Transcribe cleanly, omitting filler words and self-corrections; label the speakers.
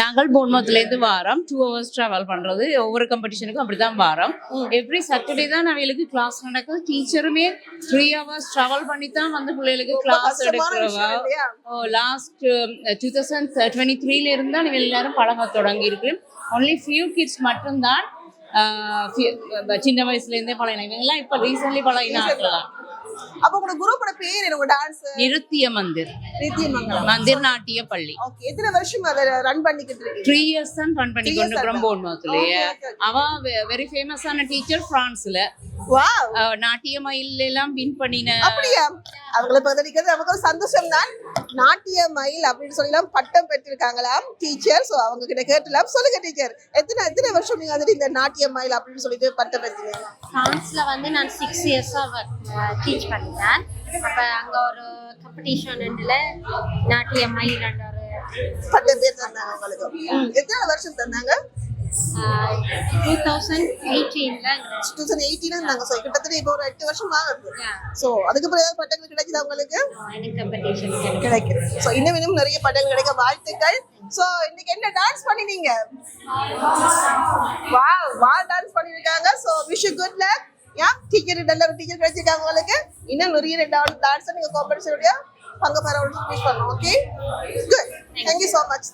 Speaker 1: நாங்கள் போன்மோத்லேருந்து வாரம் 2 hours travel பண்றது. ஒவ்வொரு காம்படிஷனுக்கும் அப்படிதான் வாரம். எவ்ரி சாட்டர்டே தான் அவங்களுக்கு கிளாஸ் நடக்குது. டீச்சருமே 3 hours ட்ராவல் பண்ணி தான் வந்து பிள்ளைகளுக்கு கிளாஸ் எடுக்கிறவா. லாஸ்ட் 2023 இருந்து தான் எல்லாரும் பழக தொடங்கி இருக்கு. ஒன்லி ஃபியூ கிட்ஸ் மட்டும்தான் சின்ன வயசுல இருந்தே பழகினாங்க. இவங்கெல்லாம் இப்ப ரீசென்ட்லி பழகினாங்க.
Speaker 2: அப்ப உங்க குரூப்போட பேர் என்ன? உங்க டான்ஸ்
Speaker 1: நிருத்திய மந்திர், மந்திர் நாட்டிய பள்ளி.
Speaker 2: ஓகே, எத்தனை வருஷம் அத ரன் பண்ணிக்கிட்டு இருக்கீங்க?
Speaker 1: 3 years தான் ரன் பண்ணி கொண்டிருக்கிறோம் போன்மவுத்லயே. அவ வெரி ஃபேமஸான டீச்சர் பிரான்ஸ்ல.
Speaker 2: வாவ்,
Speaker 1: நாட்டிய மயில் எல்லாம் வின் பண்ணின.
Speaker 2: அப்படியா? அவங்களை பதறிக்கிறது நமக்கு ஒரு சந்தோஷம் தான். நாட்டிய மயில் அப்படின்னு சொல்லலாம் பட்டம் பெற்றிருக்காங்களாம் டீச்சர். சோ அவங்க கிட்ட கேட்டலாம். சொல்லுங்க டீச்சர், எத்தனை வருஷம் நீங்க வந்து இந்த நாட்டிய மயில் அப்படின்னு சொல்லிட்டு பட்டம் பெற்றீங்க?
Speaker 3: பிரான்ஸ்ல வந்து நான் 6 years-ஆ டீச் பண்ணிட்டேன். அப்ப அங்க ஒரு காம்படிஷன்ல நாட்டிய மயில் என்ற ஒரு
Speaker 2: பட்டம் பேர் தந்தாங்க உங்களுக்கு. எத்தனை வருஷம் தந்தாங்க?
Speaker 3: 2018ல
Speaker 2: 2018 இருந்தாங்க. சோ கிட்டத்தட்ட இப்போ ஒரு 8 வருஷம் ஆகுது. சோ அதுக்கு பிறகு பட்டங்கள் கிடைக்குது உங்களுக்கு?
Speaker 3: எனக்கு காம்படிஷன்
Speaker 2: கிடைக்குது. சோ இன்னும் நிறைய பட்டங்கள் கிடைக்க வாழ்த்துக்கள். சோ இன்னைக்கு என்ன டான்ஸ் பண்ணினீங்க? வாவ் டான்ஸ் பண்ணிருக்காங்க. So wish you good luck. Teacher நல்ல ஒரு டீச்சர் கிடைச்சிருக்காங்க உங்களுக்கு. இன்னும் நிறைய டான்ஸ் நீங்க காம்படிஷனுடைய பங்கு பெற பண்ணணும். Okay, good. Thank you so much.